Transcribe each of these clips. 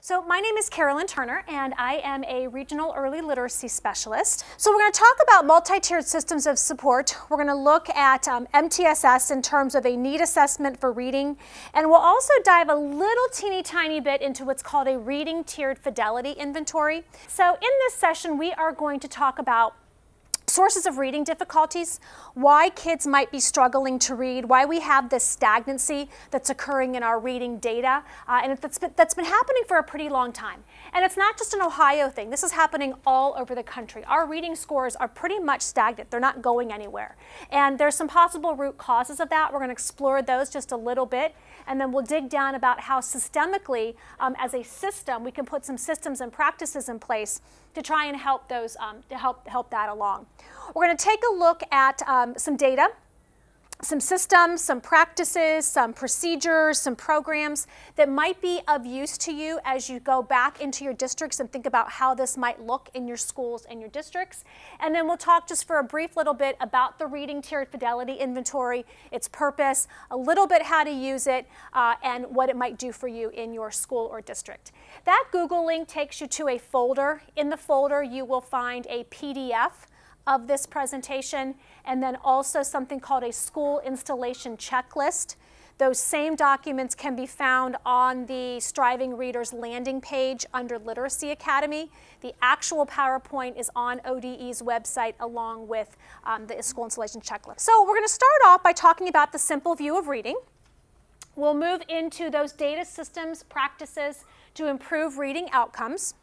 So my name is Carolyn Turner, and I am a Regional Early Literacy Specialist. So we're going to talk about multi-tiered systems of support. We're going to look at MTSS in terms of a need assessment for reading, and we'll also dive a little teeny tiny bit into what's called a Reading Tiered Fidelity Inventory. So in this session, we are going to talk about sources of reading difficulties, why kids might be struggling to read, why we have this stagnancy that's occurring in our reading data, and that's been happening for a pretty long time. And it's not just an Ohio thing. This is happening all over the country. Our reading scores are pretty much stagnant. They're not going anywhere. And there's some possible root causes of that. We're going to explore those just a little bit, and then we'll dig down about how systemically, as a system, we can put some systems and practices in place to try and help those, to help that along. We're going to take a look at some data, some systems, some practices, some procedures, some programs that might be of use to you as you go back into your districts and think about how this might look in your schools and your districts. And then we'll talk just for a brief little bit about the Reading Tiered Fidelity Inventory, its purpose, a little bit how to use it, and what it might do for you in your school or district. That Google link takes you to a folder. In the folder, you will find a PDF of this presentation, and then also something called a school installation checklist. Those same documents can be found on the Striving Readers landing page under Literacy Academy. The actual PowerPoint is on ODE's website along with the school installation checklist. So we're going to start off by talking about the simple view of reading. We'll move into those data systems practices to improve reading outcomes.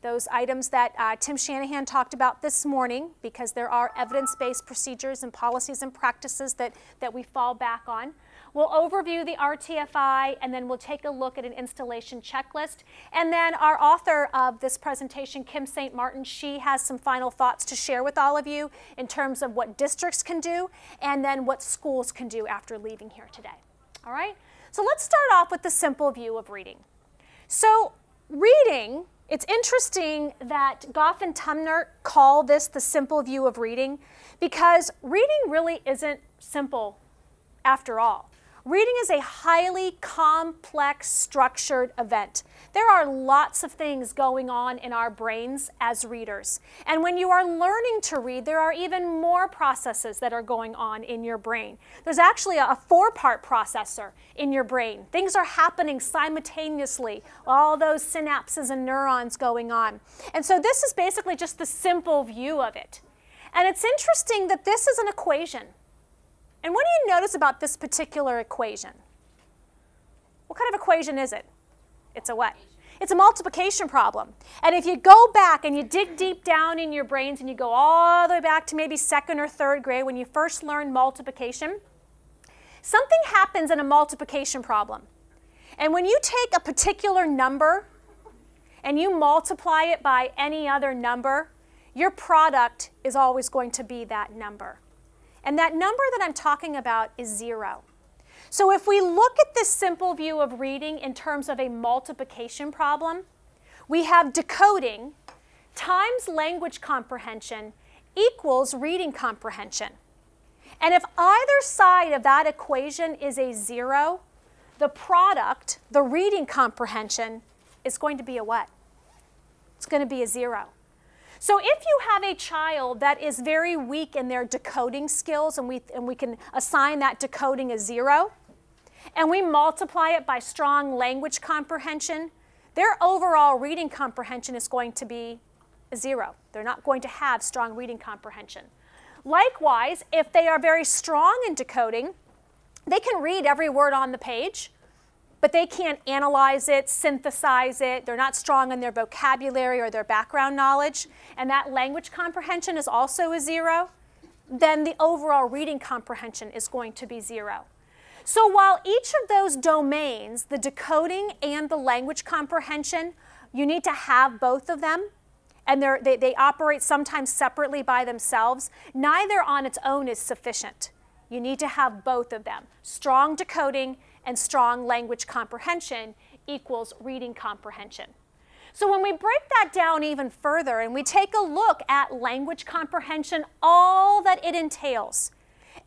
Those items that Tim Shanahan talked about this morning, because there are evidence-based procedures and policies and practices that we fall back on. We'll overview the R-TFI, and then we'll take a look at an installation checklist. And then our author of this presentation, Kim St. Martin, she has some final thoughts to share with all of you in terms of what districts can do and then what schools can do after leaving here today. All right? So let's start off with the simple view of reading. So reading, it's interesting that Goff and Tumner call this the simple view of reading, because reading really isn't simple after all. Reading is a highly complex, structured event. There are lots of things going on in our brains as readers. And when you are learning to read, there are even more processes that are going on in your brain. There's actually a four-part processor in your brain. Things are happening simultaneously, all those synapses and neurons going on. And so this is basically just the simple view of it. And it's interesting that this is an equation. And what do you notice about this particular equation? What kind of equation is it? It's a what? It's a multiplication problem. And if you go back and you dig deep down in your brains and you go all the way back to maybe second or third grade when you first learned multiplication, something happens in a multiplication problem. And when you take a particular number and you multiply it by any other number, your product is always going to be that number. And that number that I'm talking about is 0. So if we look at this simple view of reading in terms of a multiplication problem, we have decoding times language comprehension equals reading comprehension. And if either side of that equation is a 0, the product, the reading comprehension, is going to be a what? It's going to be a 0. So if you have a child that is very weak in their decoding skills, and we can assign that decoding a 0, and we multiply it by strong language comprehension, their overall reading comprehension is going to be a 0. They're not going to have strong reading comprehension. Likewise, if they are very strong in decoding, they can read every word on the page, but they can't analyze it, synthesize it. They're not strong in their vocabulary or their background knowledge, and that language comprehension is also a 0, then the overall reading comprehension is going to be 0. So while each of those domains, the decoding and the language comprehension, you need to have both of them, and they operate sometimes separately by themselves, neither on its own is sufficient. You need to have both of them. Strong decoding and strong language comprehension equals reading comprehension. So when we break that down even further and we take a look at language comprehension, all that it entails,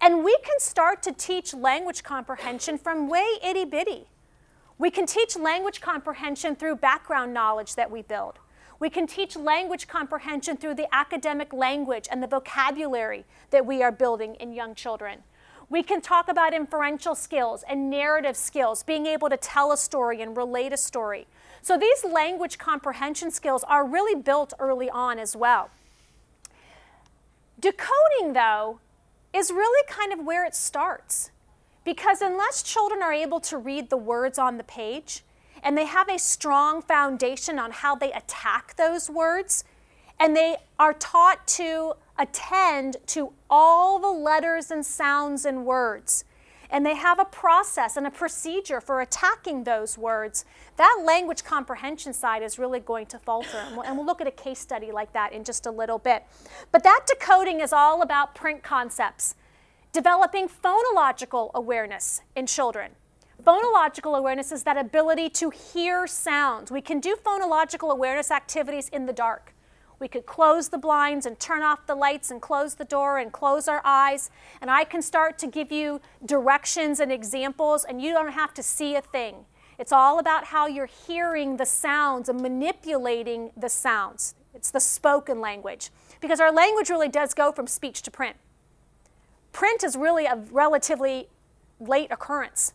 and we can start to teach language comprehension from way itty-bitty. We can teach language comprehension through background knowledge that we build. We can teach language comprehension through the academic language and the vocabulary that we are building in young children. We can talk about inferential skills and narrative skills, being able to tell a story and relate a story. So these language comprehension skills are really built early on as well. Decoding, though, is really kind of where it starts. Because unless children are able to read the words on the page, and they have a strong foundation on how they attack those words, and they are taught to attend to all the letters and sounds and words, and they have a process and a procedure for attacking those words, that language comprehension side is really going to falter. And we'll look at a case study like that in just a little bit. But that decoding is all about print concepts, developing phonological awareness in children. Phonological awareness is that ability to hear sounds. We can do phonological awareness activities in the dark. We could close the blinds and turn off the lights and close the door and close our eyes, and I can start to give you directions and examples, and you don't have to see a thing. It's all about how you're hearing the sounds and manipulating the sounds. It's the spoken language, because our language really does go from speech to print. Print is really a relatively late occurrence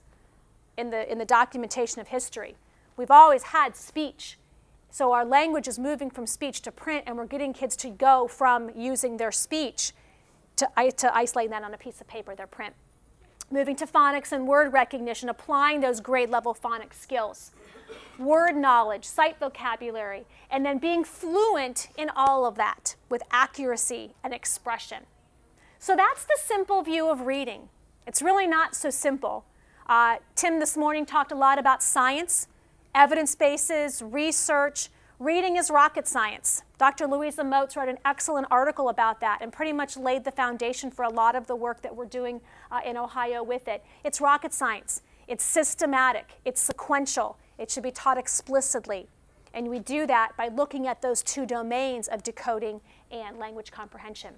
in the documentation of history. We've always had speech. So our language is moving from speech to print, and we're getting kids to go from using their speech to isolating that on a piece of paper, their print. Moving to phonics and word recognition, applying those grade-level phonics skills. Word knowledge, sight vocabulary, and then being fluent in all of that with accuracy and expression. So that's the simple view of reading. It's really not so simple. Tim this morning talked a lot about science, evidence bases, research. Reading is rocket science. Dr. Louisa Moats wrote an excellent article about that and pretty much laid the foundation for a lot of the work that we're doing in Ohio with it. It's rocket science. It's systematic. It's sequential. It should be taught explicitly. And we do that by looking at those two domains of decoding and language comprehension.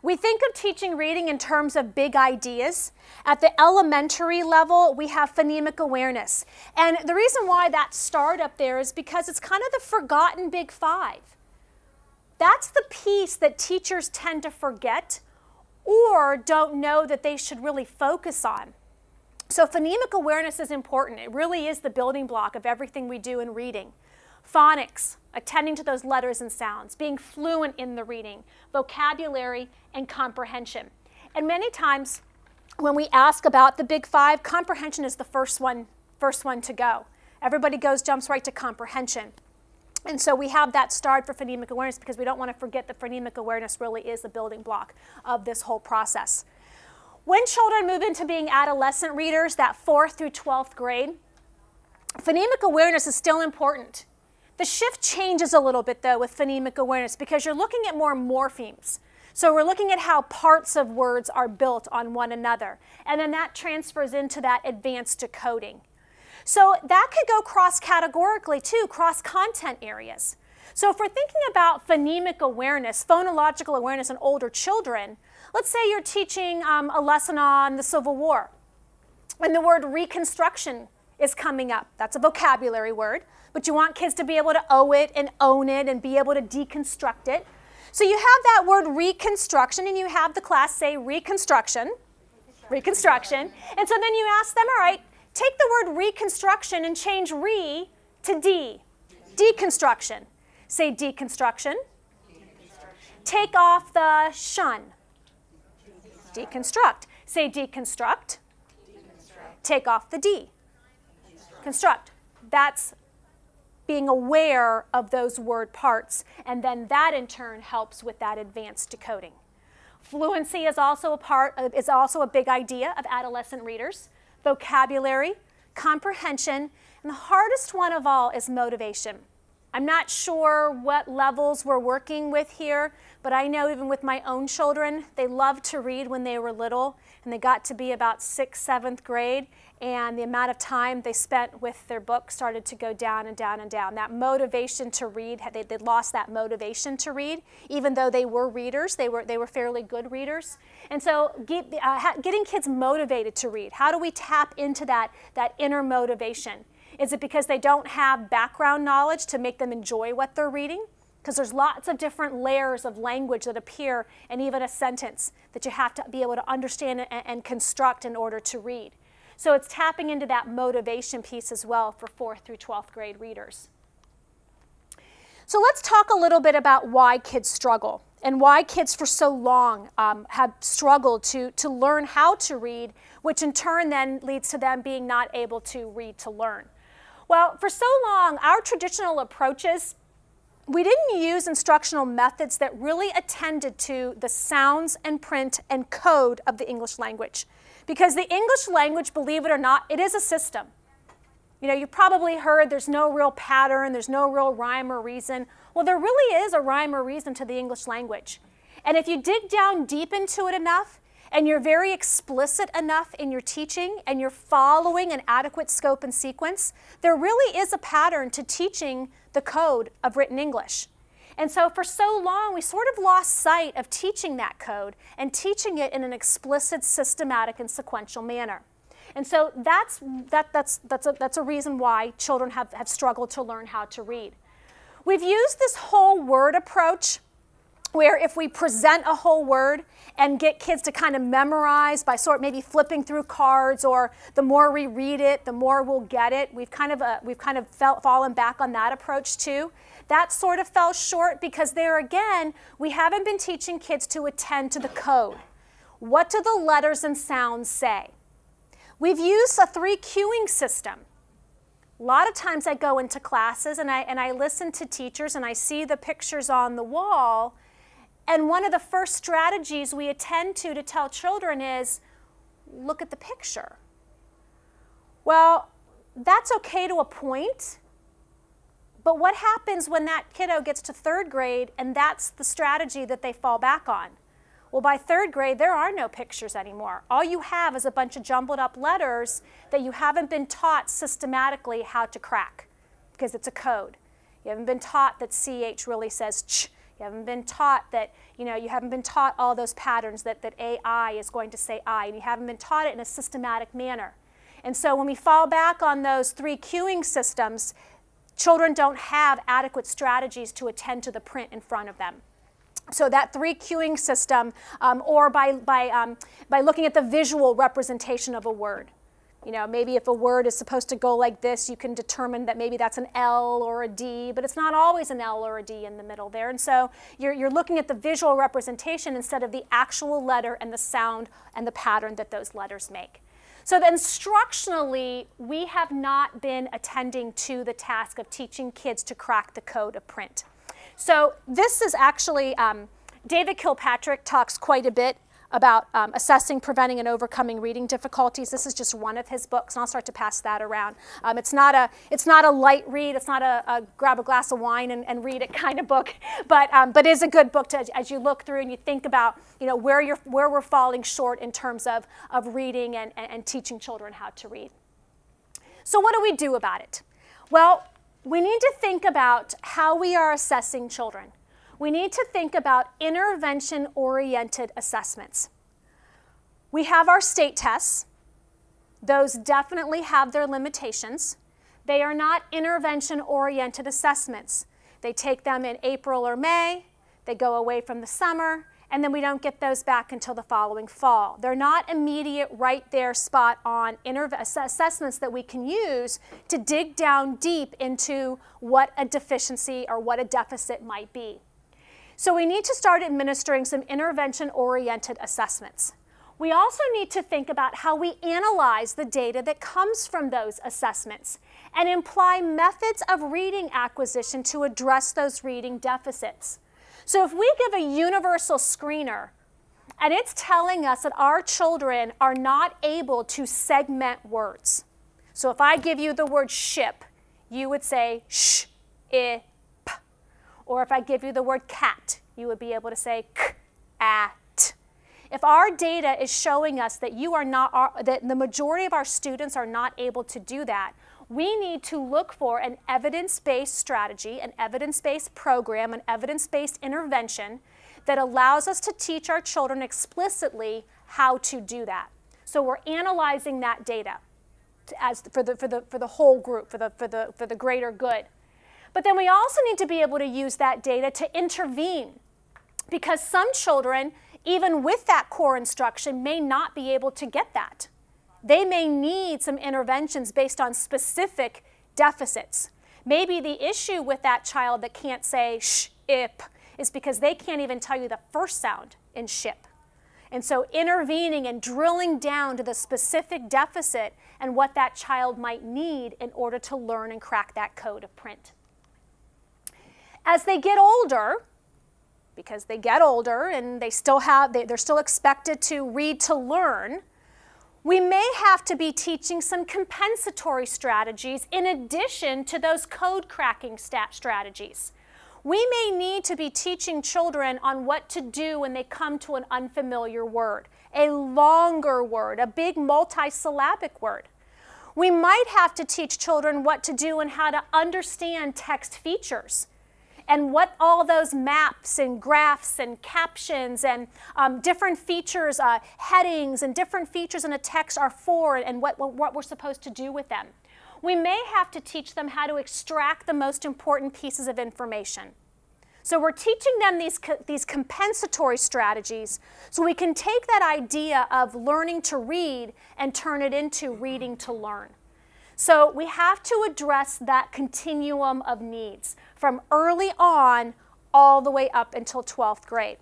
We think of teaching reading in terms of big ideas. At the elementary level, we have phonemic awareness. And the reason why that starred up there is because it's kind of the forgotten big five. That's the piece that teachers tend to forget or don't know that they should really focus on. So phonemic awareness is important. It really is the building block of everything we do in reading. Phonics, attending to those letters and sounds, being fluent in the reading, vocabulary, and comprehension. And many times when we ask about the big five, comprehension is the first one to go. Everybody jumps right to comprehension. And so we have that starred for phonemic awareness because we don't want to forget that phonemic awareness really is the building block of this whole process. When children move into being adolescent readers, that 4th through 12th grade, phonemic awareness is still important. The shift changes a little bit, though, with phonemic awareness because you're looking at more morphemes. So we're looking at how parts of words are built on one another, and then that transfers into that advanced decoding. So that could go cross-categorically, too, cross-content areas. So if we're thinking about phonemic awareness, phonological awareness in older children, let's say you're teaching a lesson on the Civil War, and the word reconstruction is coming up. That's a vocabulary word, but you want kids to be able to owe it and own it and be able to deconstruct it. So you have that word reconstruction, and you have the class say reconstruction. And so then you ask them, all right, take the word reconstruction and change re to de. Deconstruction. Say deconstruction. Take off the shun. Deconstruct. Say deconstruct. Take off the de. Construct. That's being aware of those word parts, and then that in turn helps with that advanced decoding. Fluency is also a big idea of adolescent readers. Vocabulary, comprehension, and the hardest one of all is motivation. I'm not sure what levels we're working with here, but I know even with my own children, they loved to read when they were little, and they got to be about 6th, 7th grade, and the amount of time they spent with their book started to go down and down and down. That motivation to read, they lost that motivation to read, even though they were readers. They were fairly good readers. And so getting kids motivated to read, how do we tap into that inner motivation? Is it because they don't have background knowledge to make them enjoy what they're reading? Because there's lots of different layers of language that appear in even a sentence that you have to be able to understand and construct in order to read. So it's tapping into that motivation piece as well for 4th through 12th grade readers. So let's talk a little bit about why kids struggle and why kids for so long have struggled to learn how to read, which in turn then leads to them being not able to read to learn. Well, for so long, our traditional approaches, we didn't use instructional methods that really attended to the sounds and print and code of the English language. Because the English language, believe it or not, it is a system. You know, you've probably heard there's no real pattern, there's no real rhyme or reason. Well, there really is a rhyme or reason to the English language. And if you dig down deep into it enough, and you're very explicit enough in your teaching, and you're following an adequate scope and sequence, there really is a pattern to teaching the code of written English. And so for so long, we sort of lost sight of teaching that code and teaching it in an explicit, systematic, and sequential manner. And so that's a reason why children have struggled to learn how to read. We've used this whole word approach, where if we present a whole word and get kids to kind of memorize by maybe flipping through cards, or the more we read it, the more we'll get it. We've kind of fallen back on that approach too. That sort of fell short because there again, we haven't been teaching kids to attend to the code. What do the letters and sounds say? We've used a 3 cueing system. A lot of times I go into classes and I listen to teachers and I see the pictures on the wall. And one of the first strategies we attend to tell children is, look at the picture. Well, that's okay to a point, but what happens when that kiddo gets to 3rd grade and that's the strategy that they fall back on? Well, by 3rd grade, there are no pictures anymore. All you have is a bunch of jumbled up letters that you haven't been taught systematically how to crack, because it's a code. You haven't been taught that CH really says ch. You haven't been taught that, you haven't been taught all those patterns that AI is going to say I, and you haven't been taught it in a systematic manner. And so when we fall back on those 3 cueing systems, children don't have adequate strategies to attend to the print in front of them. So that 3 cueing system, or by looking at the visual representation of a word. Maybe if a word is supposed to go like this, you can determine that maybe that's an L or a D, but it's not always an L or a D in the middle there. And so you're looking at the visual representation instead of the actual letter and the sound and the pattern that those letters make. So then instructionally, we have not been attending to the task of teaching kids to crack the code of print. So this is actually, David Kilpatrick talks quite a bit about assessing, preventing, and overcoming reading difficulties. This is just one of his books, and I'll start to pass that around. It's not a light read. It's not a grab a glass of wine and read it kind of book, but it is a good book as you look through and you think about where we're falling short in terms of reading and teaching children how to read. So what do we do about it? Well, we need to think about how we are assessing children. We need to think about intervention-oriented assessments. We have our state tests. Those definitely have their limitations. They are not intervention-oriented assessments. They take them in April or May, they go away from the summer, and then we don't get those back until the following fall. They're not immediate, right there, spot on assessments that we can use to dig down deep into what a deficiency or what a deficit might be. So we need to start administering some intervention-oriented assessments. We also need to think about how we analyze the data that comes from those assessments and imply methods of reading acquisition to address those reading deficits. So if we give a universal screener and it's telling us that our children are not able to segment words. So if I give you the word ship, you would say sh, I, Or if I give you the word cat, you would be able to say k-at. If our data is showing us that that the majority of our students are not able to do that, we need to look for an evidence-based strategy, an evidence-based program, an evidence-based intervention that allows us to teach our children explicitly how to do that. So we're analyzing that data for the whole group, for the greater good. But then we also need to be able to use that data to intervene, because some children, even with that core instruction, may not be able to get that. They may need some interventions based on specific deficits. Maybe the issue with that child that can't say sh, ip, is because they can't even tell you the first sound in ship. And so intervening and drilling down to the specific deficit and what that child might need in order to learn and crack that code of print. As they get older, because they get older and they're still expected to read to learn, we may have to be teaching some compensatory strategies in addition to those code cracking strategies. We may need to be teaching children on what to do when they come to an unfamiliar word, a longer word, a big multi-syllabic word. We might have to teach children what to do and how to understand text features, and what all those maps and graphs and captions and different features, headings and different features in a text are for, and what we're supposed to do with them. We may have to teach them how to extract the most important pieces of information. So we're teaching them these compensatory strategies so we can take that idea of learning to read and turn it into reading to learn. So we have to address that continuum of needs from early on all the way up until 12th grade.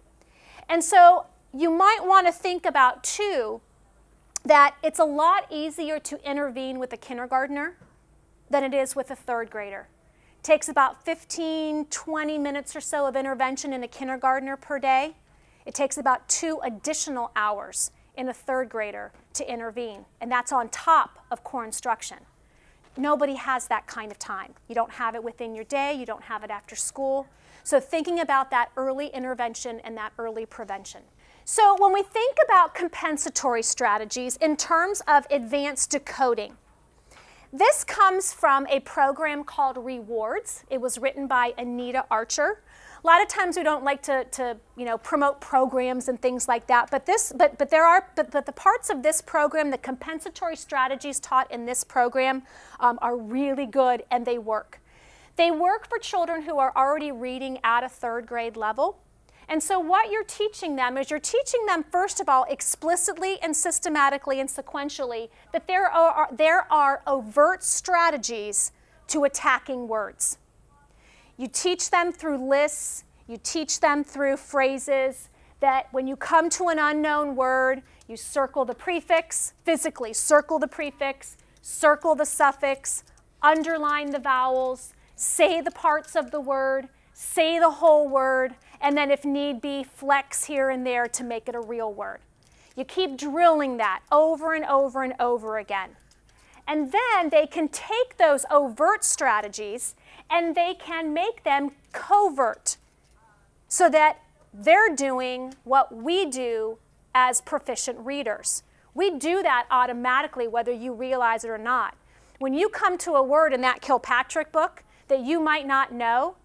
And so you might want to think about, too, that it's a lot easier to intervene with a kindergartner than it is with a third grader. It takes about 15, 20 minutes or so of intervention in a kindergartner per day. It takes about 2 additional hours in a third grader to intervene, and that's on top of core instruction. Nobody has that kind of time. You don't have it within your day, you don't have it after school. So thinking about that early intervention and that early prevention. So when we think about compensatory strategies in terms of advanced decoding, this comes from a program called Rewards. It was written by Anita Archer. A lot of times we don't like to promote programs and things like that, but the parts of this program, the compensatory strategies taught in this program are really good, and they work. They work for children who are already reading at a third grade level. And so what you're teaching them is you're teaching them, first of all, explicitly and systematically and sequentially that there are overt strategies to attacking words. You teach them through lists, you teach them through phrases that when you come to an unknown word, you circle the prefix, physically circle the prefix, circle the suffix, underline the vowels, say the parts of the word, say the whole word, and then if need be, flex here and there to make it a real word. You keep drilling that over and over and over again. And then they can take those overt strategies and they can make them covert so that they're doing what we do as proficient readers. We do that automatically whether you realize it or not. When you come to a word in that Kilpatrick book that you might not know,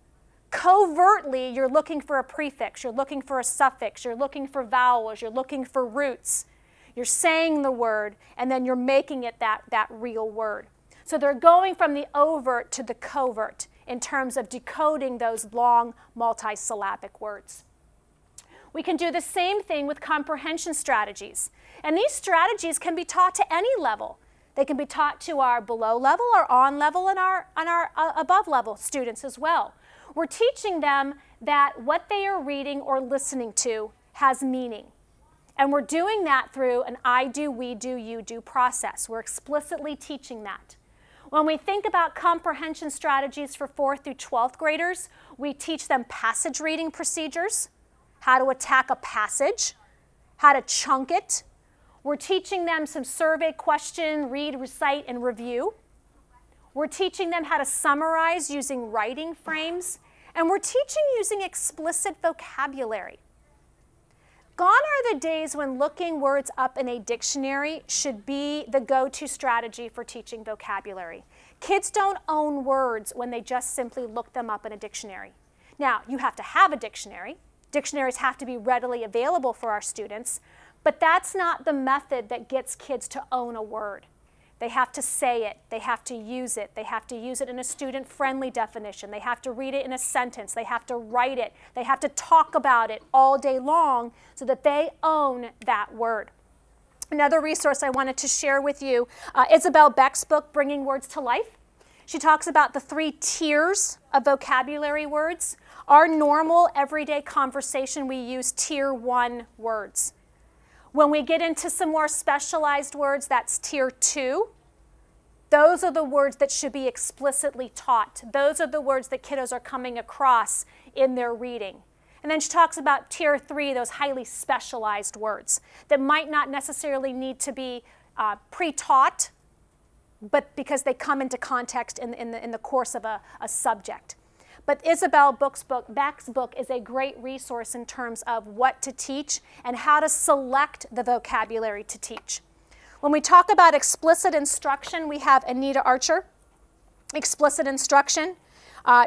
covertly you're looking for a prefix, you're looking for a suffix, you're looking for vowels, you're looking for roots. You're saying the word, and then you're making it that real word. So they're going from the overt to the covert in terms of decoding those long multi-syllabic words. We can do the same thing with comprehension strategies. And these strategies can be taught to any level. They can be taught to our below level, our on level, and our above level students as well. We're teaching them that what they are reading or listening to has meaning. And we're doing that through an I do, we do, you do process. We're explicitly teaching that. When we think about comprehension strategies for 4th through 12th graders, we teach them passage reading procedures, how to attack a passage, how to chunk it. We're teaching them some survey question, read, recite, and review. We're teaching them how to summarize using writing frames And we're teaching using explicit vocabulary. Gone are the days when looking words up in a dictionary should be the go-to strategy for teaching vocabulary. Kids don't own words when they just simply look them up in a dictionary. Now, you have to have a dictionary. Dictionaries have to be readily available for our students, but that's not the method that gets kids to own a word. They have to say it, they have to use it, they have to use it in a student-friendly definition, they have to read it in a sentence, they have to write it, they have to talk about it all day long so that they own that word. Another resource I wanted to share with you, Isabel Beck's book, Bringing Words to Life. She talks about the 3 tiers of vocabulary words. Our normal, everyday conversation, we use tier 1 words. When we get into some more specialized words, that's tier 2. Those are the words that should be explicitly taught. Those are the words that kiddos are coming across in their reading. And then she talks about tier 3, those highly specialized words that might not necessarily need to be pre-taught, but because they come into context in the course of a subject. But Isabel Beck's book is a great resource in terms of what to teach and how to select the vocabulary to teach. When we talk about explicit instruction, we have Anita Archer, explicit instruction.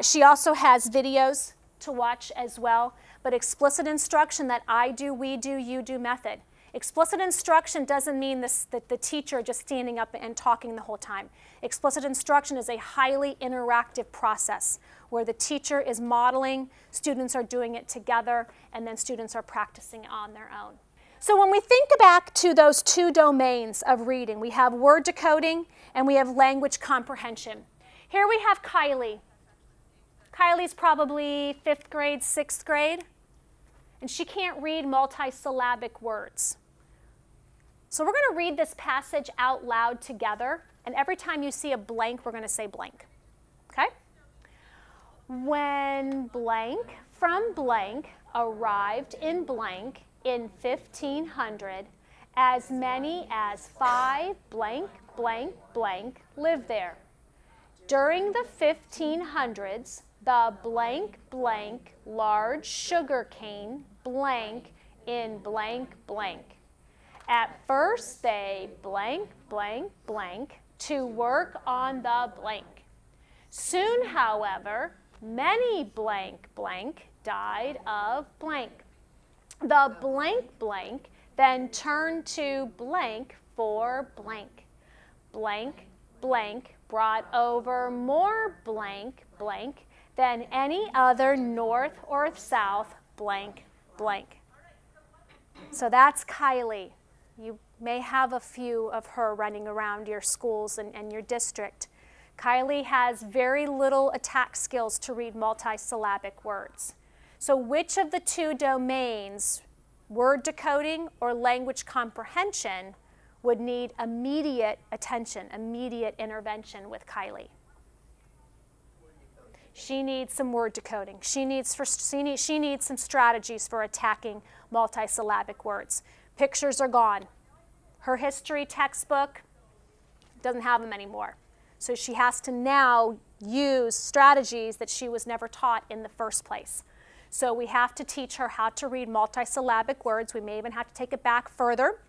She also has videos to watch as well, but explicit instruction, that I do, we do, you do method. Explicit instruction doesn't mean that the teacher just standing up and talking the whole time. Explicit instruction is a highly interactive process where the teacher is modeling, students are doing it together, and then students are practicing on their own. So when we think back to those 2 domains of reading, we have word decoding and we have language comprehension. Here we have Kylie. Kylie's probably 5th grade, 6th grade, and she can't read multisyllabic words. So we're going to read this passage out loud together, and every time you see a blank, we're going to say blank. Okay? When blank from blank arrived in blank in 1500, as many as 5 blank blank blank lived there. During the 1500s, the blank blank large sugar cane blank in blank blank. At first they blank blank blank to work on the blank. Soon, however, many blank blank died of blank. The blank blank then turned to blank for blank. Blank blank brought over more blank blank than any other north or south blank blank. So that's Kylie. You may have a few of her running around your schools and your district. Kylie has very little attack skills to read multisyllabic words. So which of the 2 domains, word decoding or language comprehension, would need immediate attention, immediate intervention with Kylie? She needs some word decoding. She needs some strategies for attacking multisyllabic words. Pictures are gone. Her history textbook doesn't have them anymore. So she has to now use strategies that she was never taught in the first place. So we have to teach her how to read multisyllabic words. We may even have to take it back further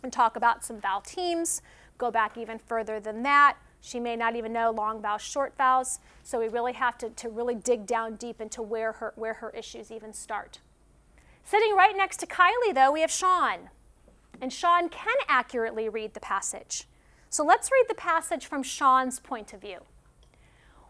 and talk about some vowel teams, go back even further than that. She may not even know long vowels, short vowels. So we really have to really dig down deep into where her issues even start. Sitting right next to Kylie, though, we have Sean. And Sean can accurately read the passage. So let's read the passage from Sean's point of view.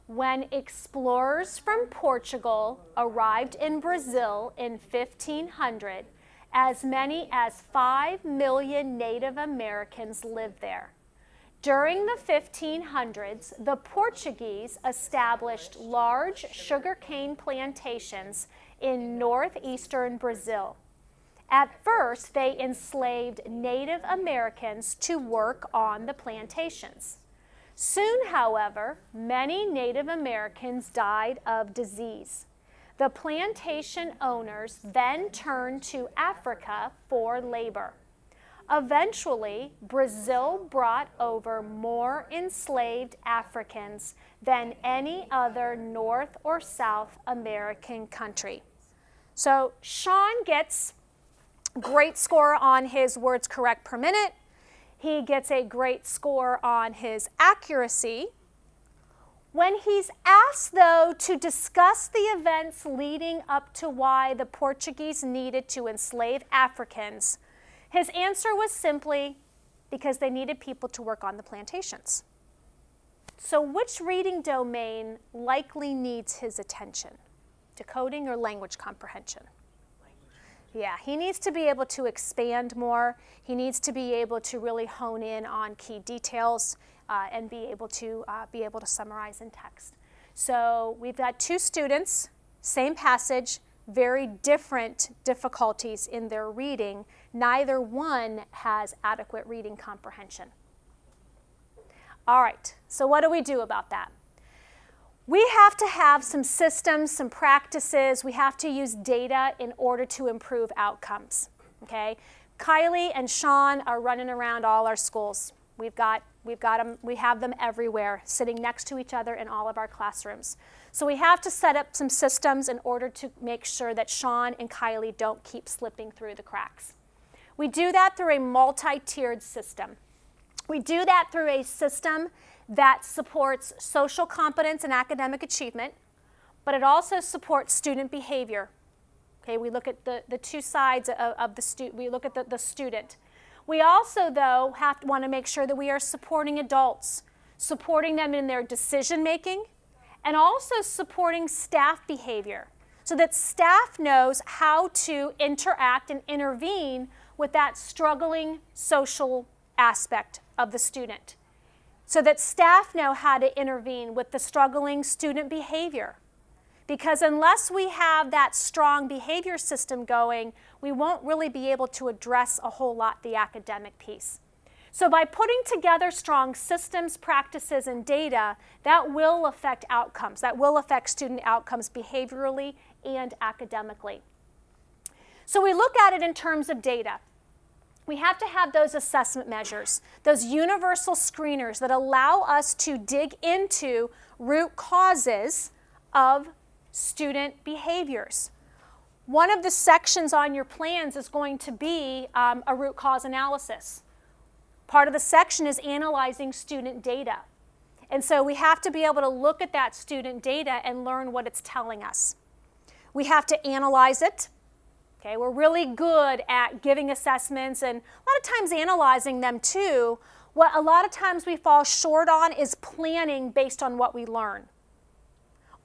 When explorers from Portugal arrived in Brazil in 1500, as many as 5 million Native Americans lived there. During the 1500s, the Portuguese established large sugarcane plantations in northeastern Brazil. At first, they enslaved Native Americans to work on the plantations. Soon, however, many Native Americans died of disease. The plantation owners then turned to Africa for labor. Eventually, Brazil brought over more enslaved Africans than any other North or South American country. So Sean gets a great score on his words correct per minute. He gets a great score on his accuracy. When he's asked, though, to discuss the events leading up to why the Portuguese needed to enslave Africans, his answer was simply because they needed people to work on the plantations. So which reading domain likely needs his attention? Decoding or language comprehension? Yeah, he needs to be able to expand more. He needs to be able to really hone in on key details and be able to summarize in text. So we've got two students, same passage, very different difficulties in their reading. Neither one has adequate reading comprehension. All right, so what do we do about that? We have to have some systems, some practices. We have to use data in order to improve outcomes, okay? Kylie and Sean are running around all our schools. We have them everywhere, sitting next to each other in all of our classrooms. So we have to set up some systems in order to make sure that Sean and Kylie don't keep slipping through the cracks. We do that through a multi-tiered system. We do that through a system that supports social competence and academic achievement, but it also supports student behavior. Okay, we look at the two sides of the student. We look at the student. We also, though, want to make sure that we are supporting adults, supporting them in their decision making, and also supporting staff behavior so that staff knows how to interact and intervene with that struggling social aspect of the student, so that staff know how to intervene with the struggling student behavior. Because unless we have that strong behavior system going, we won't really be able to address a whole lot the academic piece. So by putting together strong systems, practices, and data, that will affect outcomes. That will affect student outcomes behaviorally and academically. So we look at it in terms of data. We have to have those assessment measures, those universal screeners that allow us to dig into root causes of student behaviors. One of the sections on your plans is going to be a root cause analysis. Part of the section is analyzing student data. And so we have to be able to look at that student data and learn what it's telling us. We have to analyze it. Okay, we're really good at giving assessments and a lot of times analyzing them too. What a lot of times we fall short on is planning based on what we learn.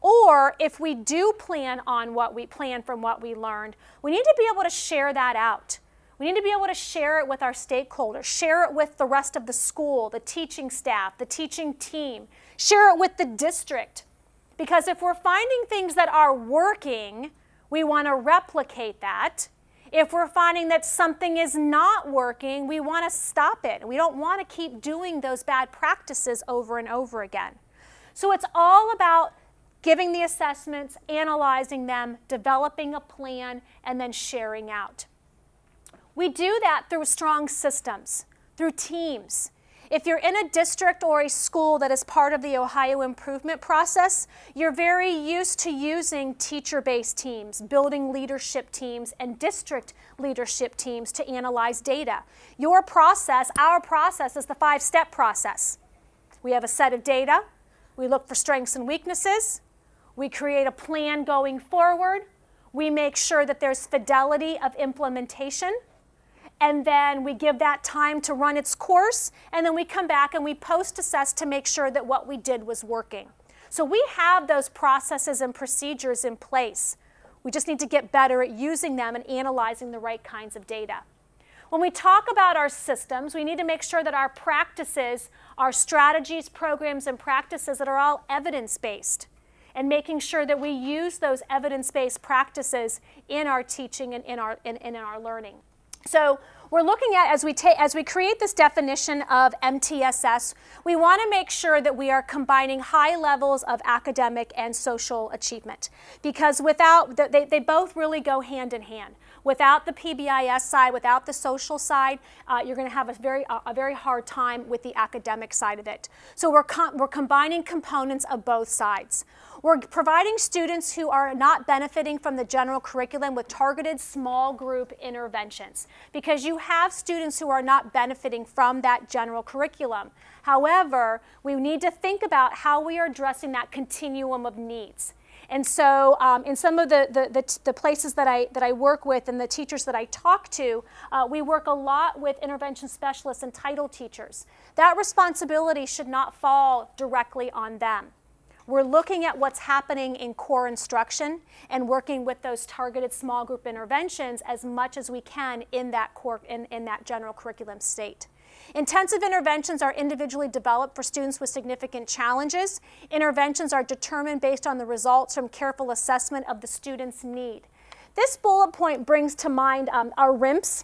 Or if we do plan from what we learned, we need to be able to share that out. We need to be able to share it with our stakeholders, share it with the rest of the school, the teaching staff, the teaching team, share it with the district. Because if we're finding things that are working, we want to replicate that. If we're finding that something is not working, we want to stop it. We don't want to keep doing those bad practices over and over again. So it's all about giving the assessments, analyzing them, developing a plan, and then sharing out. We do that through strong systems, through teams. If you're in a district or a school that is part of the Ohio improvement process, you're very used to using teacher-based teams, building leadership teams, and district leadership teams to analyze data. Your process, our process, is the 5-step process. We have a set of data. We look for strengths and weaknesses. We create a plan going forward. We make sure that there's fidelity of implementation. And then we give that time to run its course, and then we come back and we post-assess to make sure that what we did was working. So we have those processes and procedures in place. We just need to get better at using them and analyzing the right kinds of data. When we talk about our systems, we need to make sure that our practices, our strategies, programs, and practices that are all evidence-based, and making sure that we use those evidence-based practices in our teaching and in our learning. So we're looking at, as we create this definition of MTSS, we want to make sure that we are combining high levels of academic and social achievement, because they both really go hand in hand. Without the PBIS side, without the social side, you're going to have a very hard time with the academic side of it. So we're combining components of both sides. We're providing students who are not benefiting from the general curriculum with targeted small group interventions, because you have students who are not benefiting from that general curriculum. However, we need to think about how we are addressing that continuum of needs. And so in some of the places that I work with and the teachers that I talk to, we work a lot with intervention specialists and title teachers. That responsibility should not fall directly on them. We're looking at what's happening in core instruction and working with those targeted small group interventions as much as we can in that general curriculum state. Intensive interventions are individually developed for students with significant challenges. Interventions are determined based on the results from careful assessment of the student's need. This bullet point brings to mind our RIMPs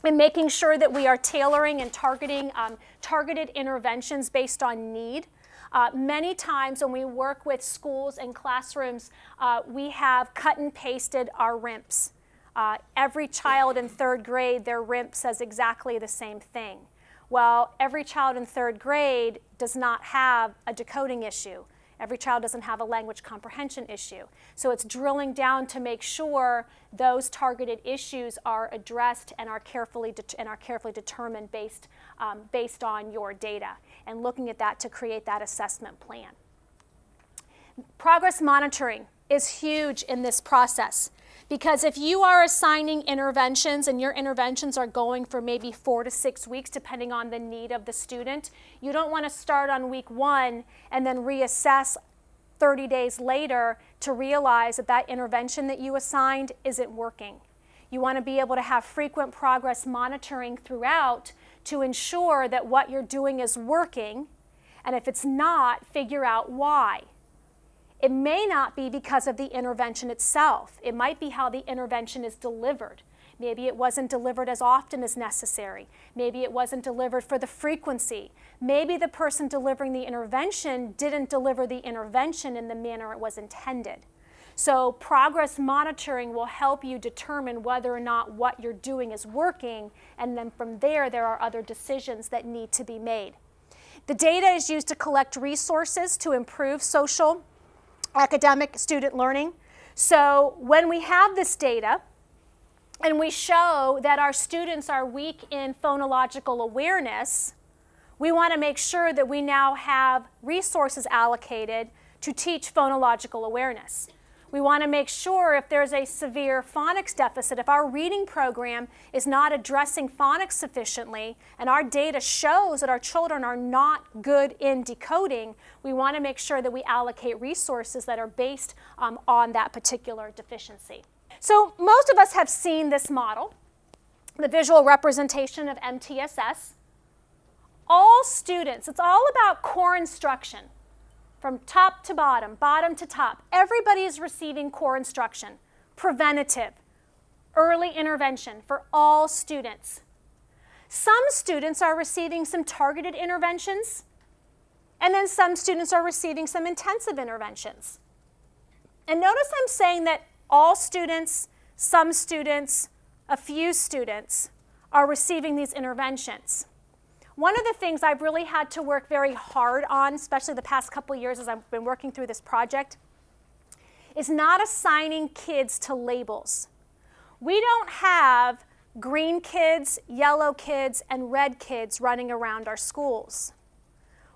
and making sure that we are tailoring and targeting targeted interventions based on need. Many times when we work with schools and classrooms, we have cut and pasted our RIMPs. Every child in 3rd grade, their RIMP says exactly the same thing. Well, every child in 3rd grade does not have a decoding issue. Every child doesn't have a language comprehension issue. So it's drilling down to make sure those targeted issues are addressed and are carefully determined based on your data, and looking at that to create that assessment plan. Progress monitoring is huge in this process, because if you are assigning interventions and your interventions are going for maybe 4 to 6 weeks depending on the need of the student, you don't want to start on week 1 and then reassess 30 days later to realize that that intervention that you assigned isn't working. You want to be able to have frequent progress monitoring throughout to ensure that what you're doing is working, and if it's not, figure out why. It may not be because of the intervention itself. It might be how the intervention is delivered. Maybe it wasn't delivered as often as necessary. Maybe it wasn't delivered for the frequency. Maybe the person delivering the intervention didn't deliver the intervention in the manner it was intended. So progress monitoring will help you determine whether or not what you're doing is working, and then from there are other decisions that need to be made. The data is used to collect resources to improve social, academic, student learning. So when we have this data and we show that our students are weak in phonological awareness, we want to make sure that we now have resources allocated to teach phonological awareness. We want to make sure if there's a severe phonics deficit, if our reading program is not addressing phonics sufficiently and our data shows that our children are not good in decoding, we want to make sure that we allocate resources that are based on that particular deficiency. So most of us have seen this model, the visual representation of MTSS. All students, it's all about core instruction. From top to bottom, bottom to top, everybody is receiving core instruction, preventative, early intervention for all students. Some students are receiving some targeted interventions, and then some students are receiving some intensive interventions. And notice I'm saying that all students, some students, a few students are receiving these interventions. One of the things I've really had to work very hard on, especially the past couple of years as I've been working through this project, is not assigning kids to labels. We don't have green kids, yellow kids, and red kids running around our schools.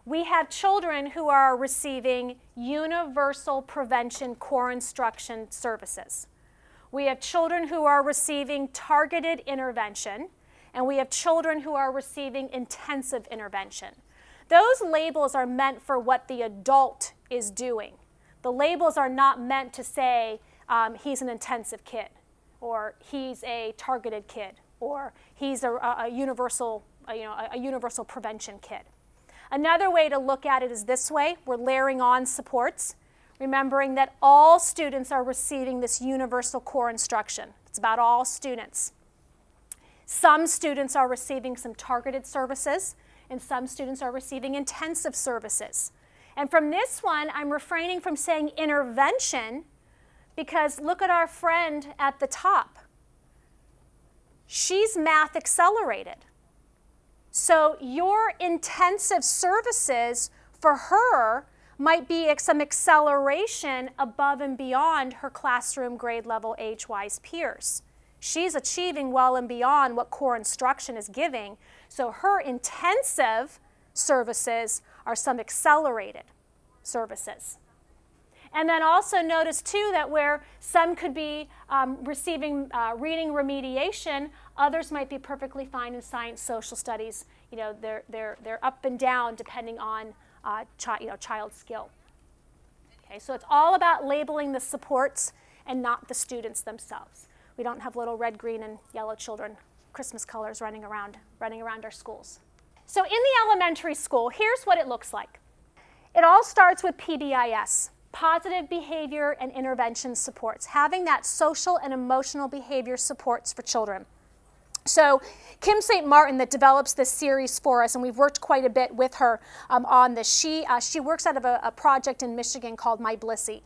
We have children who are receiving universal prevention core instruction services. We have children who are receiving targeted intervention, and we have children who are receiving intensive intervention. Those labels are meant for what the adult is doing. The labels are not meant to say he's an intensive kid, or he's a targeted kid, or he's a universal prevention kid. Another way to look at it is this way. We're layering on supports, remembering that all students are receiving this universal core instruction. It's about all students. Some students are receiving some targeted services, and some students are receiving intensive services. And from this one, I'm refraining from saying intervention, because look at our friend at the top. She's math accelerated. So your intensive services for her might be some acceleration above and beyond her classroom grade level age-wise peers. She's achieving well and beyond what core instruction is giving, so her intensive services are some accelerated services. And then also notice too that where some could be receiving reading remediation, others might be perfectly fine in science, social studies. You know, they're up and down depending on child skill. Okay, so it's all about labeling the supports and not the students themselves. We don't have little red, green, and yellow children, Christmas colors running around our schools. So in the elementary school, here's what it looks like. It all starts with PBIS, positive behavior and intervention supports, having that social and emotional behavior supports for children. So Kim St. Martin, that develops this series for us, and we've worked quite a bit with her on this, she works out of a project in Michigan called My Blissy.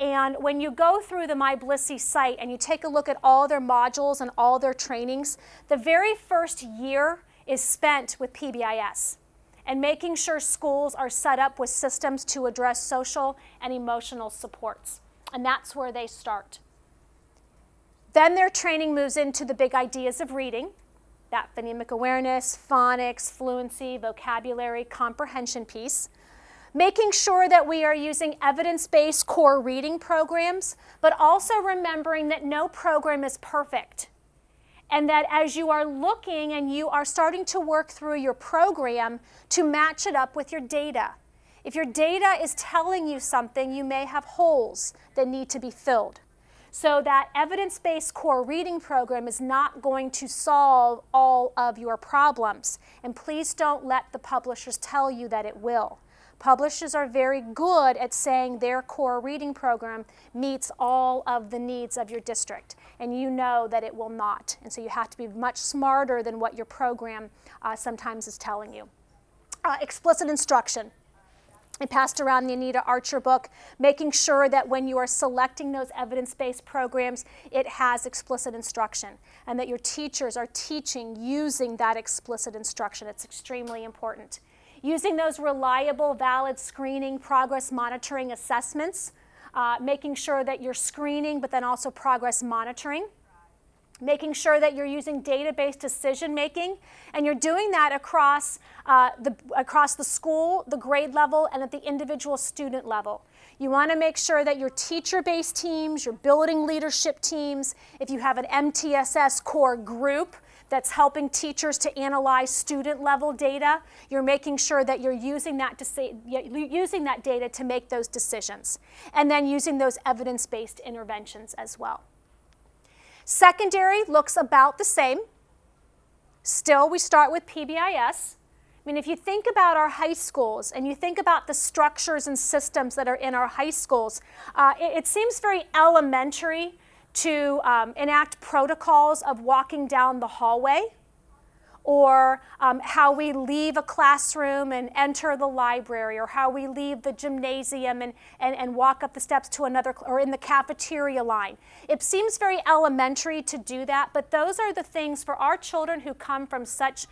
And when you go through the My Blissy site and you take a look at all their modules and all their trainings, the very first year is spent with PBIS and making sure schools are set up with systems to address social and emotional supports. And that's where they start. Then their training moves into the big ideas of reading, that phonemic awareness, phonics, fluency, vocabulary, comprehension piece. Making sure that we are using evidence-based core reading programs, but also remembering that no program is perfect. And that as you are looking and you are starting to work through your program to match it up with your data. If your data is telling you something, you may have holes that need to be filled. So that evidence-based core reading program is not going to solve all of your problems. And please don't let the publishers tell you that it will. Publishers are very good at saying their core reading program meets all of the needs of your district, and you know that it will not. And so you have to be much smarter than what your program sometimes is telling you. Explicit instruction. I passed around the Anita Archer book, making sure that when you are selecting those evidence-based programs, it has explicit instruction, and that your teachers are teaching using that explicit instruction. It's extremely important. Using those reliable, valid screening, progress monitoring assessments, making sure that you're screening, but then also progress monitoring. Making sure that you're using data-based decision-making, and you're doing that across the school, the grade level, and at the individual student level. You want to make sure that your teacher-based teams, your building leadership teams, if you have an MTSS core group that's helping teachers to analyze student-level data, you're making sure that you're using that data to make those decisions, and then using those evidence-based interventions as well. Secondary looks about the same. Still, we start with PBIS. I mean, if you think about our high schools and you think about the structures and systems that are in our high schools, it seems very elementary to enact protocols of walking down the hallway, or how we leave a classroom and enter the library, or how we leave the gymnasium and walk up the steps to another, or in the cafeteria line. It seems very elementary to do that, but those are the things for our children who come from such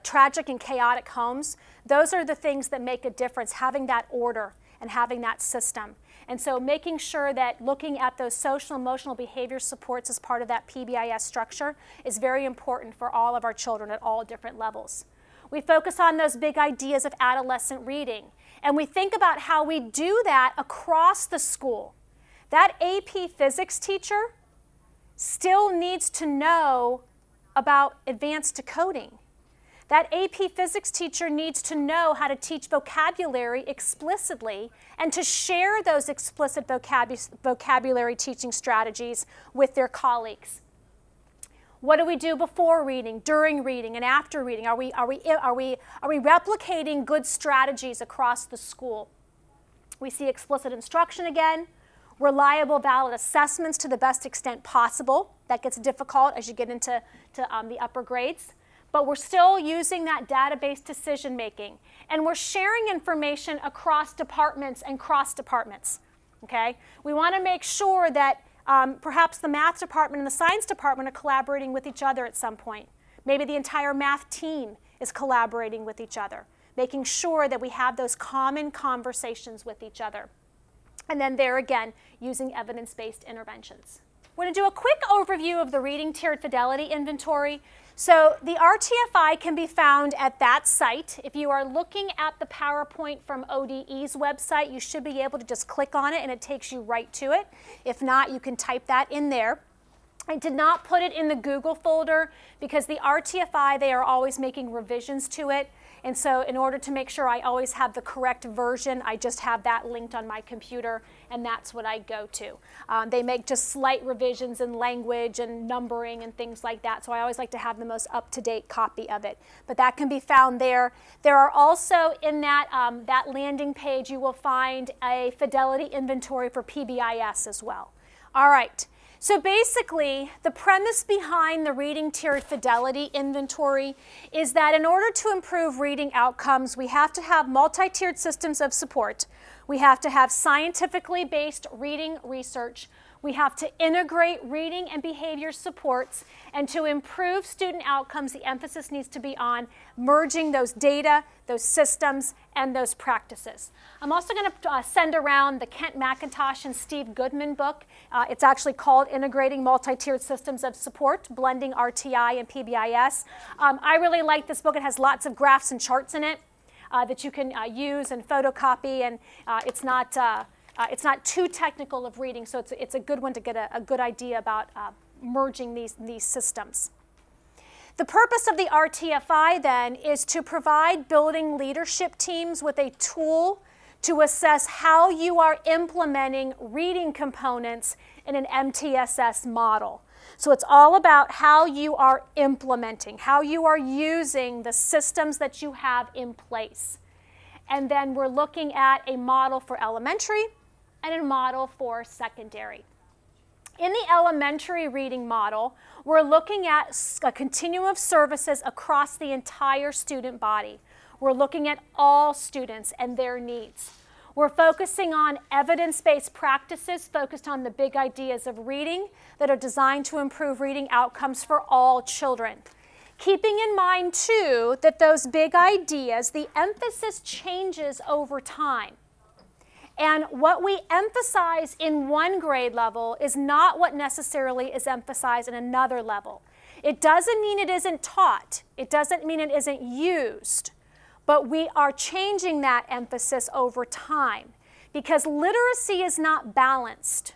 tragic and chaotic homes. Those are the things that make a difference, having that order and having that system. And so making sure that looking at those social emotional behavior supports as part of that PBIS structure is very important for all of our children at all different levels. We focus on those big ideas of adolescent reading, and we think about how we do that across the school. That AP physics teacher still needs to know about advanced decoding. That AP physics teacher needs to know how to teach vocabulary explicitly and to share those explicit vocabulary teaching strategies with their colleagues. What do we do before reading, during reading, and after reading? Are we replicating good strategies across the school? We see explicit instruction again, reliable, valid assessments to the best extent possible. That gets difficult as you get into the upper grades. But we're still using that database decision making. And we're sharing information across departments and cross departments. Okay? We want to make sure that perhaps the math department and the science department are collaborating with each other at some point. Maybe the entire math team is collaborating with each other, making sure that we have those common conversations with each other. And then there again, using evidence-based interventions. We're going to do a quick overview of the Reading Tiered Fidelity Inventory. So the R-TFI can be found at that site. If you are looking at the PowerPoint from ODE's website, you should be able to just click on it and it takes you right to it. If not, you can type that in there. I did not put it in the Google folder because the R-TFI, they are always making revisions to it. And so in order to make sure I always have the correct version, I just have that linked on my computer, and that's what I go to. They make just slight revisions in language and numbering and things like that, so I always like to have the most up-to-date copy of it. But that can be found there. There are also, in that, that landing page, you will find a fidelity inventory for PBIS as well. All right. So basically, the premise behind the Reading Tiered Fidelity Inventory is that in order to improve reading outcomes, we have to have multi-tiered systems of support. We have to have scientifically based reading research. We have to integrate reading and behavior supports. And to improve student outcomes, the emphasis needs to be on merging those data, those systems, and those practices. I'm also going to send around the Kent McIntosh and Steve Goodman book. It's actually called Integrating Multi-Tiered Systems of Support, Blending RTI and PBIS. I really like this book. It has lots of graphs and charts in it that you can use and photocopy, and it's not too technical of reading, so it's a good one to get a good idea about merging these systems. The purpose of the R-TFI then is to provide building leadership teams with a tool to assess how you are implementing reading components in an MTSS model. So it's all about how you are implementing, how you are using the systems that you have in place. And then we're looking at a model for elementary and a model for secondary. In the elementary reading model, we're looking at a continuum of services across the entire student body. We're looking at all students and their needs. We're focusing on evidence-based practices focused on the big ideas of reading that are designed to improve reading outcomes for all children. Keeping in mind, too, that those big ideas, the emphasis changes over time. And what we emphasize in one grade level is not what necessarily is emphasized in another level. It doesn't mean it isn't taught. It doesn't mean it isn't used. But we are changing that emphasis over time because literacy is not balanced.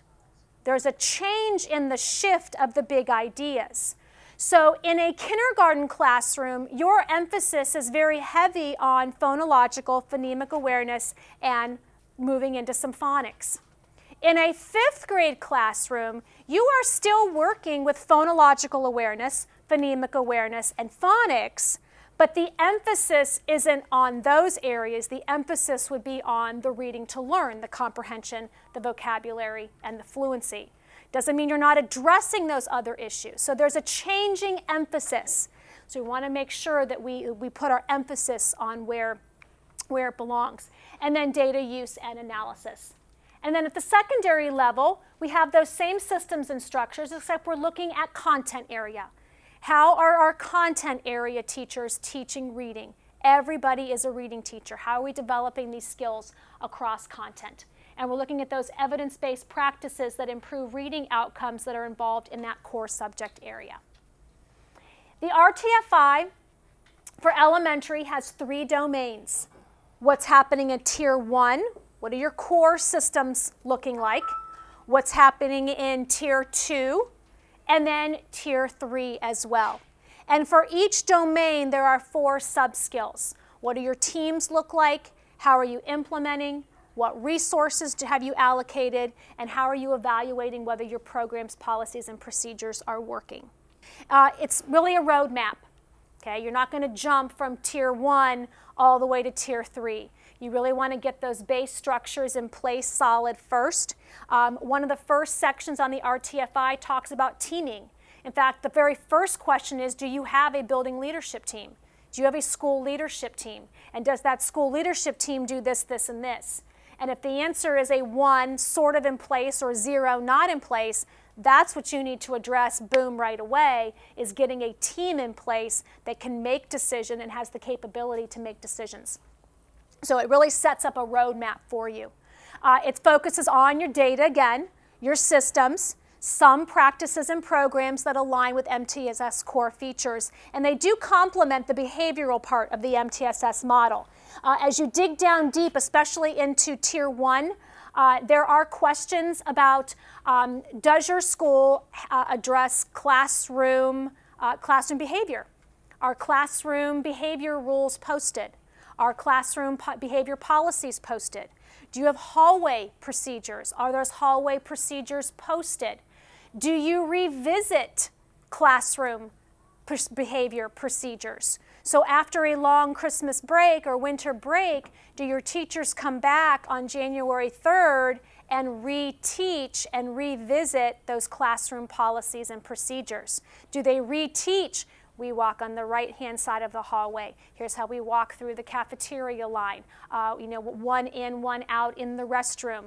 There's a change in the shift of the big ideas. So in a kindergarten classroom, your emphasis is very heavy on phonological, phonemic awareness, and moving into some phonics. In a 5th grade classroom, you are still working with phonological awareness, phonemic awareness, and phonics, but the emphasis isn't on those areas. The emphasis would be on the reading to learn, the comprehension, the vocabulary, and the fluency. Doesn't mean you're not addressing those other issues. So there's a changing emphasis. So we want to make sure that we put our emphasis on where it belongs. And then data use and analysis. And then at the secondary level, we have those same systems and structures, except we're looking at content area. How are our content area teachers teaching reading? Everybody is a reading teacher. How are we developing these skills across content? And we're looking at those evidence-based practices that improve reading outcomes that are involved in that core subject area. The R-TFI for elementary has 3 domains. What's happening in Tier 1? What are your core systems looking like? What's happening in Tier 2? And then Tier 3 as well. And for each domain, there are 4 sub-skills. What do your teams look like? How are you implementing? What resources have you allocated? And how are you evaluating whether your programs, policies, and procedures are working? It's really a roadmap. Okay? You're not going to jump from Tier 1 all the way to Tier 3. You really want to get those base structures in place solid first. One of the first sections on the R-TFI talks about teaming. In fact, the very first question is, do you have a building leadership team? Do you have a school leadership team? And does that school leadership team do this, this, and this? And if the answer is a 1 sort of in place or 0 not in place, that's what you need to address, boom, right away, is getting a team in place that can make decisions and has the capability to make decisions. So it really sets up a roadmap for you. It focuses on your data again, your systems, some practices and programs that align with MTSS core features, and they do complement the behavioral part of the MTSS model. As you dig down deep, especially into Tier 1, there are questions about does your school address classroom behavior? Are classroom behavior rules posted? Are classroom behavior policies posted? Do you have hallway procedures? Are those hallway procedures posted? Do you revisit classroom behavior procedures? So after a long Christmas break or winter break, do your teachers come back on January 3rd and reteach and revisit those classroom policies and procedures? Do they reteach? We walk on the right-hand side of the hallway. Here's how we walk through the cafeteria line. One in, one out in the restroom.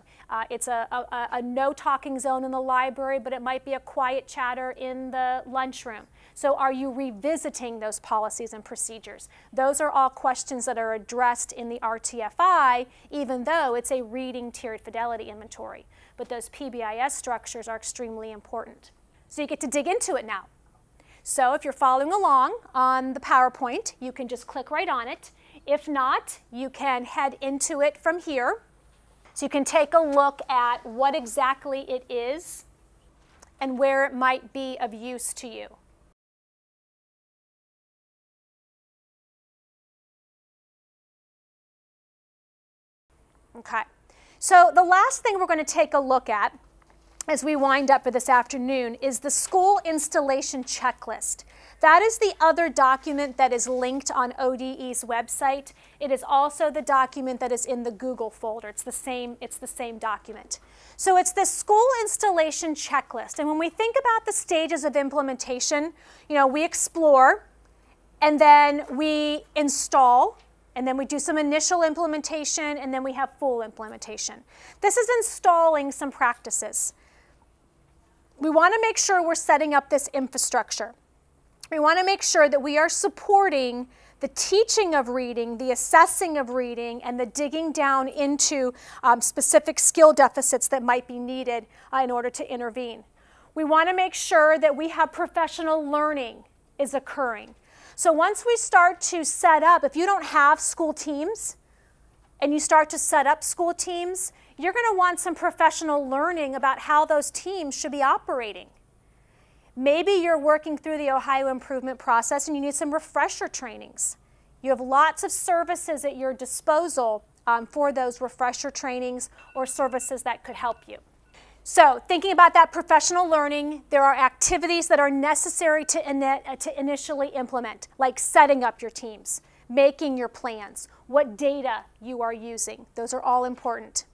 It's a no-talking zone in the library, but it might be a quiet chatter in the lunchroom. So are you revisiting those policies and procedures? Those are all questions that are addressed in the R-TFI, even though it's a Reading Tiered Fidelity Inventory. But those PBIS structures are extremely important. So you get to dig into it now. So if you're following along on the PowerPoint, you can just click right on it. If not, you can head into it from here. So you can take a look at what exactly it is and where it might be of use to you. Okay, so the last thing we're going to take a look at as we wind up for this afternoon is the school installation checklist. That is the other document that is linked on ODE's website. It is also the document that is in the Google folder. It's the same document. So it's the school installation checklist. And when we think about the stages of implementation, we explore, and then we install, and then we do some initial implementation, and then we have full implementation. This is installing some practices. We want to make sure we're setting up this infrastructure. We want to make sure that we are supporting the teaching of reading, the assessing of reading, and the digging down into specific skill deficits that might be needed in order to intervene. We want to make sure that we have professional learning is occurring. So once we start to set up, if you don't have school teams, and you start to set up school teams, you're going to want some professional learning about how those teams should be operating. Maybe you're working through the Ohio improvement process and you need some refresher trainings. You have lots of services at your disposal for those refresher trainings or services that could help you. So thinking about that professional learning, there are activities that are necessary to initially implement, like setting up your teams, making your plans, what data you are using. Those are all important.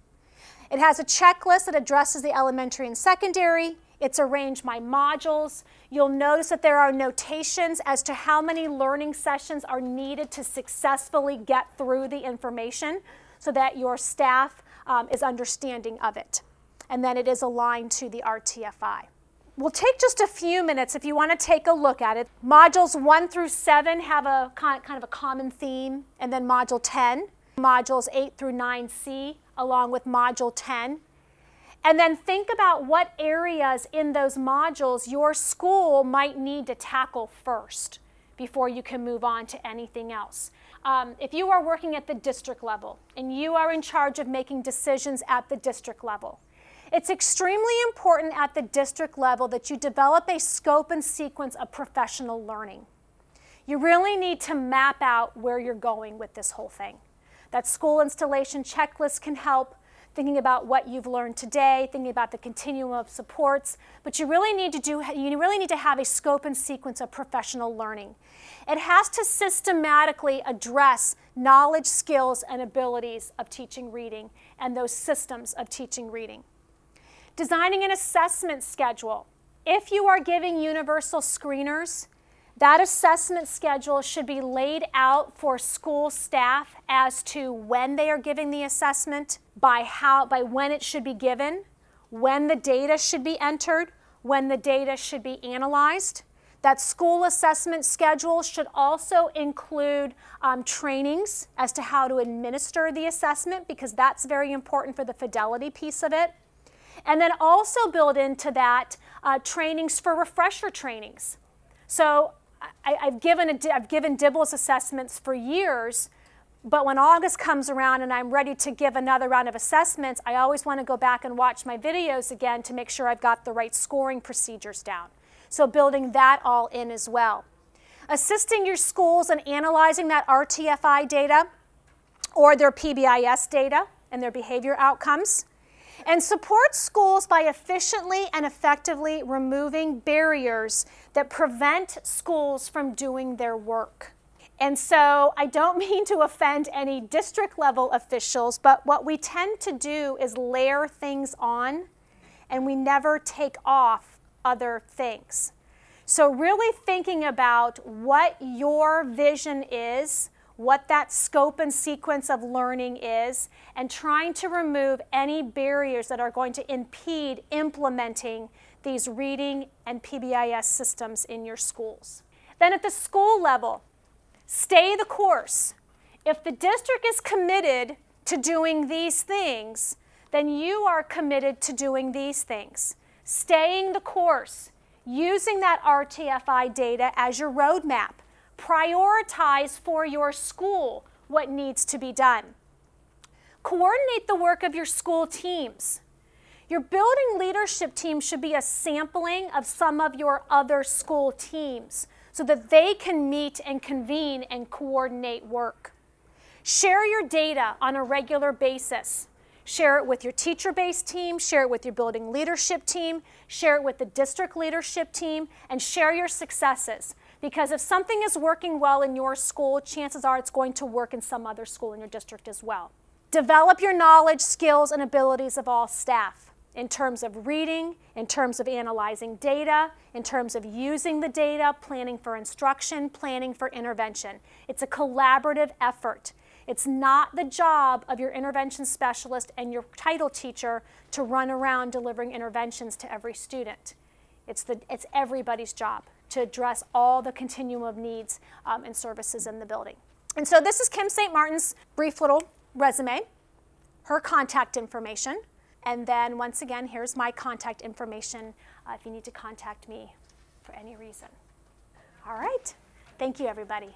It has a checklist that addresses the elementary and secondary. It's arranged by modules. You'll notice that there are notations as to how many learning sessions are needed to successfully get through the information so that your staff is understanding of it. And then it is aligned to the R-TFI. We'll take just a few minutes if you want to take a look at it. Modules 1 through 7 have a kind of a common theme, and then Module 10. Modules 8 through 9C, along with Module 10. And then think about what areas in those modules your school might need to tackle first before you can move on to anything else. If you are working at the district level and you are in charge of making decisions at the district level, it's extremely important at the district level that you develop a scope and sequence of professional learning. You really need to map out where you're going with this whole thing. That school installation checklist can help, thinking about what you've learned today, thinking about the continuum of supports, but you really need to have a scope and sequence of professional learning. It has to systematically address knowledge, skills, and abilities of teaching reading and those systems of teaching reading. Designing an assessment schedule if you are giving universal screeners, that assessment schedule should be laid out for school staff as to when they are giving the assessment, by when it should be given, when the data should be entered, when the data should be analyzed. That school assessment schedule should also include trainings as to how to administer the assessment, because that's very important for the fidelity piece of it. And then also build into that trainings for refresher trainings. So I've given DIBELS assessments for years, but when August comes around and I'm ready to give another round of assessments, I always want to go back and watch my videos again to make sure I've got the right scoring procedures down. So building that all in as well. Assisting your schools in analyzing that R-TFI data or their PBIS data and their behavior outcomes. And support schools by efficiently and effectively removing barriers that prevent schools from doing their work. And so I don't mean to offend any district level officials, but what we tend to do is layer things on and we never take off other things. So really thinking about what your vision is, what that scope and sequence of learning is, and trying to remove any barriers that are going to impede implementing these reading and PBIS systems in your schools. Then at the school level, stay the course. If the district is committed to doing these things, then you are committed to doing these things. Staying the course, using that R-TFI data as your roadmap. Prioritize for your school what needs to be done. Coordinate the work of your school teams. Your building leadership team should be a sampling of some of your other school teams so that they can meet and convene and coordinate work. Share your data on a regular basis. Share it with your teacher-based team, share it with your building leadership team, share it with the district leadership team, and share your successes. Because if something is working well in your school, chances are it's going to work in some other school in your district as well. Develop your knowledge, skills, and abilities of all staff in terms of reading, in terms of analyzing data, in terms of using the data, planning for instruction, planning for intervention. It's a collaborative effort. It's not the job of your intervention specialist and your title teacher to run around delivering interventions to every student. It's everybody's job to address all the continuum of needs and services in the building. And so this is Kim St. Martin's brief little resume, her contact information, and then once again, here's my contact information if you need to contact me for any reason. All right, thank you everybody.